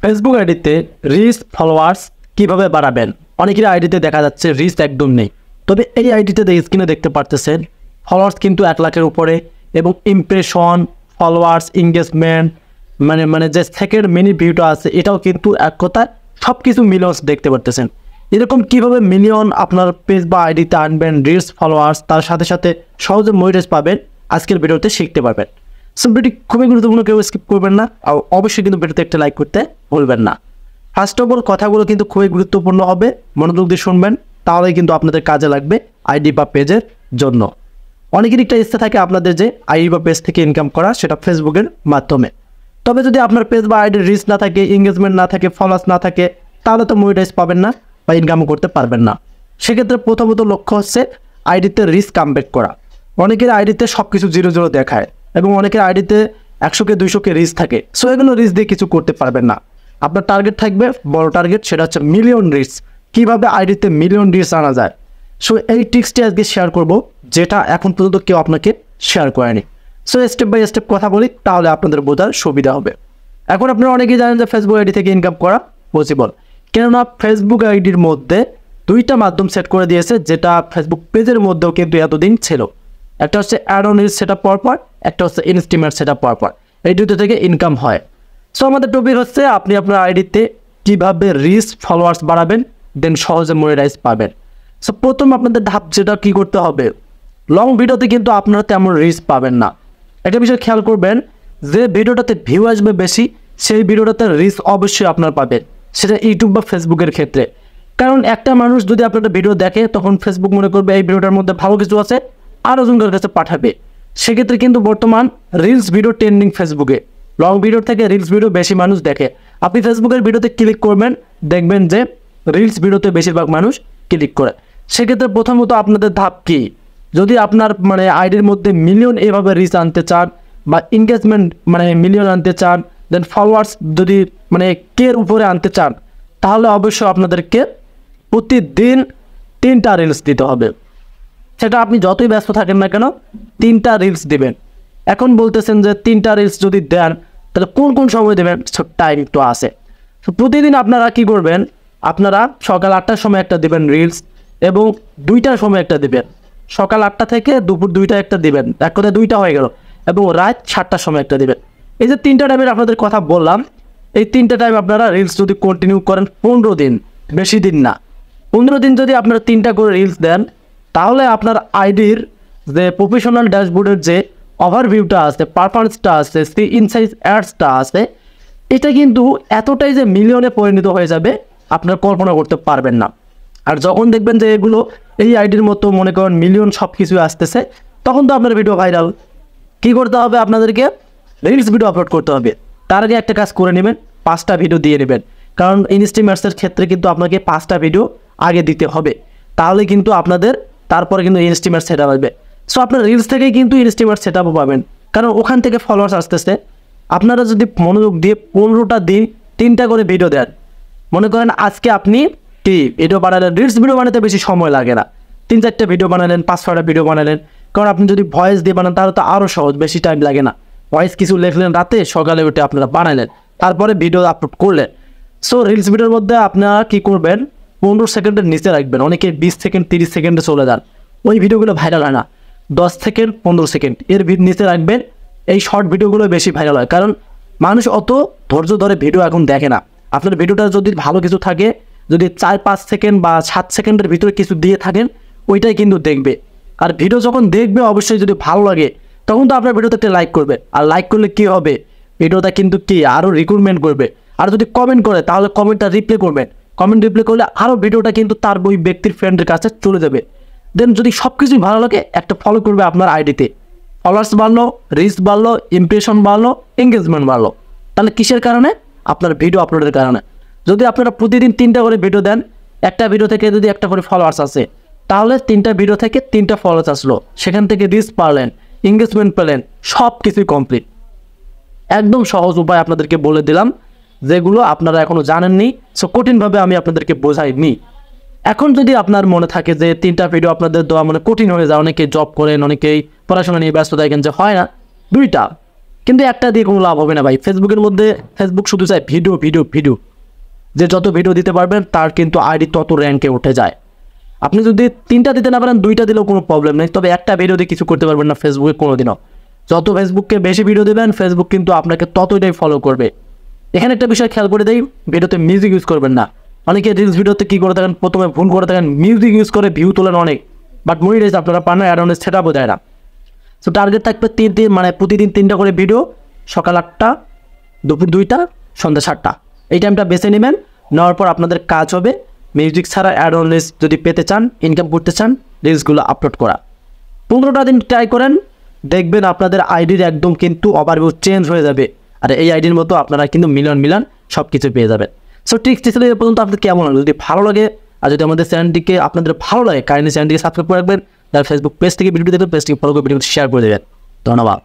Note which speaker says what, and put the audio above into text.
Speaker 1: Facebook আইডিতে rich followers কিভাবে বাড়াবেন। অনেকের আইডিতে দেখা যাচ্ছে রিচ একদম নেই, তবে এই আইডিতে স্ক্রিনে দেখতে পারতেছেন ফলোয়ার্স কিন্তু 1 লাখের উপরে এবং ইমপ্রেশন, ফলোয়ার্স, এঙ্গেজমেন্ট মানে যে সেকেন্ড মিনি ভিউটা আছে এটাও কিন্তু এক কথায় সব কিছু মিলিয়ন্স দেখতে পারতেছেন। এরকম কিভাবে মিলিয়ন আপনার পেজ বা আইডিতে আনবেন, রিচ ফলোয়ার্স, তার সাথে সাথে সহজে মনিটাইজ পাবেন, আজকের ভিডিওতে শিখতে পারবেন। সো ভিডিওটি খুবই গুরুত্বপূর্ণ, কেউ স্কিপ করবেন না, আর অবশ্যই কিন্তু ভিডিওতে একটা লাইক করতে ভুলবেন না। ফার্স্ট অফ অল কথাগুলো কিন্তু খুবই গুরুত্বপূর্ণ হবে, মনোযোগ দিয়ে শুনবেন, তাহলেই কিন্তু আপনাদের কাজে লাগবে আইডি বা পেজের জন্য। অনেকেরই একটা ইচ্ছা থাকে আপনাদের যে আইডি বা পেজ থেকে ইনকাম করা, সেটা ফেসবুকের মাধ্যমে। তবে যদি আপনার পেজ বা আইডির রিচ না থাকে, এঙ্গেজমেন্ট না থাকে, ফলোয়ার্স না থাকে, তাহলে তো মনিটাইজ পাবেন না বা ইনকামও করতে পারবেন না। সেক্ষেত্রে প্রথমত লক্ষ্য হচ্ছে আইডিতে রিচ কামব্যাক করা। অনেকের আইডিতে সব কিছু 0 দেখায় এবং অনেকের আইডিতে 100K 200K রিচ থাকে। সো এগুলো রিচ দিয়ে কিছু করতে পারবেন না। আপনার টার্গেট থাকবে বড় টার্গেট, সেটা হচ্ছে মিলিয়ন রিচ। কীভাবে আইডিতে মিলিয়ন রিচ আনা যায়, সো এই ট্রিক্সটি আজকে শেয়ার করব, যেটা এখন পর্যন্ত কেউ আপনাকে শেয়ার করেনি। সো স্টেপ বাই স্টেপ কথা বলি, তাহলে আপনাদের বোঝার সুবিধা হবে। এখন আপনারা অনেকেই জানেন যে ফেসবুক আইডি থেকে ইনকাম করা পসিবল, কেননা ফেসবুক আইডির মধ্যে 2টা মাধ্যম সেট করে দিয়েছে, যেটা ফেসবুক পেজের মধ্যেও কিন্তু এতদিন ছিল। একটা হচ্ছে add on rich set up পরপর, একটা হচ্ছে ইনস্টিমেট সেট আপ পরপর। এই দুটো থেকে ইনকাম হয়। সো আমাদের টপিক হচ্ছে আপনি আপনার আইডিতে কীভাবে রিচ ফলোয়ার্স বাড়াবেন, দেন সহজে মনিটাইজ পাবেন। সো প্রথম আপনাদের ধাপ যেটা কী করতে হবে, লং ভিডিওতে কিন্তু আপনারা তেমন রিচ পাবেন না। একটা বিষয় খেয়াল করবেন, যে ভিডিওটাতে ভিউ আসবে বেশি, সেই ভিডিওটাতে রিচ অবশ্যই আপনার পাবেন, সেটা ইউটিউব বা ফেসবুকের ক্ষেত্রে। কারণ একটা মানুষ যদি আপনার ভিডিও দেখে, তখন ফেসবুক মনে করবে এই ভিডিওটার মধ্যে ভালো কিছু আছে, আরও জনদের কাছে পাঠাবে। সেক্ষেত্রে কিন্তু বর্তমান রিলস ভিডিও ট্রেন্ডিং ফেসবুকে। লং ভিডিও থেকে রিলস ভিডিও বেশি মানুষ দেখে। আপনি ফেসবুকের ভিডিওতে ক্লিক করবেন, দেখবেন যে রিলস ভিডিওতে বেশিরভাগ মানুষ ক্লিক করে। সেক্ষেত্রে প্রথমত আপনাদের ধাপ কী, যদি আপনার আইডির মধ্যে মিলিয়ন এভাবে রিচ আনতে চান বা এঙ্গেজমেন্ট মিলিয়ন আনতে চান, দেন ফলোয়ার্স যদি কের উপরে আনতে চান, তাহলে অবশ্যই আপনাদেরকে প্রতিদিন 3টা রিলস দিতে হবে। সেটা আপনি যতই ব্যস্ত থাকেন না কেন, 3টা রিলস দেবেন। এখন বলতেছেন যে 3টা রিলস যদি দেন, তাহলে কোন কোন সময় দেবেন, টাইম তো আছে। তো প্রতিদিন আপনারা কি করবেন, আপনারা সকাল 8টার সময় একটা দেবেন রিলস, এবং 2টার সময় একটা দেবেন। সকাল 8টা থেকে দুপুর 2টা একটা দেবেন, এক কথায় 2টা হয়ে গেল, এবং রাত 7টার সময় একটা দেবেন। এই যে 3টা টাইমের আপনাদের কথা বললাম, এই 3টা টাইম আপনারা রিলস যদি কন্টিনিউ করেন 15 দিন, বেশি দিন না, 15 দিন যদি আপনারা 3টা করে রিলস দেন, তাহলে আপনার আইডির যে প্রফেশনাল ড্যাশবোর্ডের যে ওভারভিউটা আছে, পারফরমেন্সটা আছে, ইনসাইজ অ্যাডসটা আছে, এটা কিন্তু এতটাই যে মিলিয়নে পরিণত হয়ে যাবে, আপনারা কল্পনা করতে পারবেন না। আর যখন দেখবেন যে এগুলো এই আইডির মতো মনে করেন মিলিয়ন সব কিছু আসতেছে, তখন তো আপনার ভিডিও ভাইরাল। কী করতে হবে, আপনাদেরকে রিলস ভিডিও আপলোড করতে হবে। তার আগে একটা কাজ করে নেবেন, 5টা ভিডিও দিয়ে নেবেন। কারণ ইনস্টিমেটসের ক্ষেত্রে কিন্তু আপনাকে 5টা ভিডিও আগে দিতে হবে, তাহলে কিন্তু আপনাদের তারপরে কিন্তু ইনস্টিমেট সেট আপ আসবে। সো আপনার রিলস থেকেই কিন্তু ইনস্টিমেট সেট আপও পাবেন, কারণ ওখান থেকে ফলোয়ার্স আসতেছে। আপনারা যদি মনোযোগ দিয়ে 15টা দিন 3টা করে ভিডিও দেন, মনে করেন আজকে আপনি কি ভিডিও বানালেন, রিলস ভিডিও বানাতে বেশি সময় লাগে না, 3-4টা ভিডিও বানালেন, 5-6টা ভিডিও বানালেন। কারণ আপনি যদি ভয়েস দিয়ে বানান, তাহলে তো আরও সহজ, বেশি টাইম লাগে না। ভয়েস কিছু লিখলেন রাতে, সকালে উঠে আপনারা বানালেন, তারপরে ভিডিও আপলোড করলেন। সো রিলস ভিডিওর মধ্যে আপনারা কী করবেন, 15 সেকেন্ডের নিচে রাখবেন। অনেকে 20 সেকেন্ড 30 সেকেন্ডে চলে যান, ওই ভিডিওগুলো ভাইরাল হয় না। 10 সেকেন্ড 15 সেকেন্ড এর নিচে রাখবেন। এই শর্ট ভিডিওগুলো বেশি ভাইরাল হয়, কারণ মানুষ অত ধৈর্য ধরে ভিডিও এখন দেখে না। আপনার ভিডিওটা যদি ভালো কিছু থাকে, যদি 4-5 সেকেন্ড বা 7 সেকেন্ডের ভিতরে কিছু দিয়ে থাকেন, ওইটাই কিন্তু দেখবে। আর ভিডিও যখন দেখবে, অবশ্যই যদি ভালো লাগে, তখন তো আপনার ভিডিওতে একটা লাইক করবে। আর লাইক করলে কী হবে, ভিডিওটা কিন্তু আরও রিকমেন্ড করবে। আর যদি কমেন্ট করে, তাহলে কমেন্টটা রিপ্লাই করবেন। কমেন্ট রিপ্লাই করলে আরও ভিডিওটা কিন্তু তার ওই ব্যক্তির ফ্রেন্ডের কাছে চলে যাবে। দেন যদি সব কিছুই ভালো লাগে, একটা ফলো করবে আপনার আইডিতে, ফলোয়ার্স বাড়লো, রিচ বাড়লো, ইমপ্রেশন বাড়লো, এঙ্গেজমেন্ট বাড়লো। তাহলে কিসের কারণে, আপনার ভিডিও আপলোডের কারণে। যদি আপনারা প্রতিদিন 3টা করে ভিডিও দেন, একটা ভিডিও থেকে যদি একটা করে ফলোয়ার্স আসে, তাহলে 3টা ভিডিও থেকে 3টা ফলোয়ার্স আসলো, সেখান থেকে রিচ পারলেন, এঙ্গেজমেন্ট পেলেন, সব কিছুই কমপ্লিট। একদম সহজ উপায় আপনাদেরকে বলে দিলাম, যেগুলো আপনারা এখনও জানেননি। সো কঠিনভাবে আমি আপনাদেরকে বোঝাইনি। এখন যদি আপনার মনে থাকে যে 3টা ভিডিও আপনাদের দেওয়া কঠিন হয়ে যায়, অনেকে জব করেন, অনেকেই পড়াশোনা নিয়ে ব্যস্ত থাকেন, যে হয় না, 2টা কিন্তু একটা দিয়ে কোনো লাভ হবে না ভাই। ফেসবুকের মধ্যে ফেসবুক শুধু চায় ভিডিও ভিডিও ভিডিও, যে যত ভিডিও দিতে পারবেন তার কিন্তু আইডি তত র্যাঙ্কে উঠে যায়। আপনি যদি 3টা দিতে না পারেন 2টা দিলেও কোনো প্রবলেম নেই, তবে একটা ভিডিও দিয়ে কিছু করতে পারবেন না ফেসবুকে কোনোদিনও। যত ফেসবুককে বেশি ভিডিও দেবেন ফেসবুক কিন্তু আপনাকে ততটাই ফলো করবে। এখানে একটা বিষয় খেয়াল করে দেই, ভিডিওতে মিউজিক ইউজ করবেন না। অনেকে রিলস ভিডিওতে কী করে থাকেন, প্রথমে ভুল করে থাকেন, মিউজিক ইউজ করে ভিউ তোলেন অনেক, বাট মনিটাইজ আপনারা পান না, অ্যাডভান্স সেটা বোঝায় না। সো টার্গেট থাকবে 3 দিন, মানে প্রতিদিন 3টা করে ভিডিও, সকাল 8টা, দুপুর 2টা, সন্ধ্যা 7টা, এই টাইমটা বেছে নেবেন। নেওয়ার পর আপনাদের কাজ হবে মিউজিক ছাড়া অ্যাডভান্স যদি পেতে চান, ইনকাম করতে চান, রিলসগুলো আপলোড করা। 15টা দিন ট্রাই করেন, দেখবেন আপনাদের আইডির একদম কিন্তু ওভারভিউ চেঞ্জ হয়ে যাবে। আর এই আইডির মতো আপনারা কিন্তু মিলিয়ন সব কিছু পেয়ে যাবেন। সো ট্রিক্সটি ছিল এ পর্যন্ত। আপনাদের কেমন লাগলো? যদি ভালো লাগে আর যদি আমাদের চ্যানেলটিকে আপনাদের ভালো লাগে, কাইন্ডলি চ্যানেলটিকে সাবস্ক্রাইব করে রাখবেন। যারা ফেসবুক পেজ থেকে ভিডিও দেখবেন, পেজটিকে ফলো করে ভিডিওটি শেয়ার করে দেবেন। ধন্যবাদ।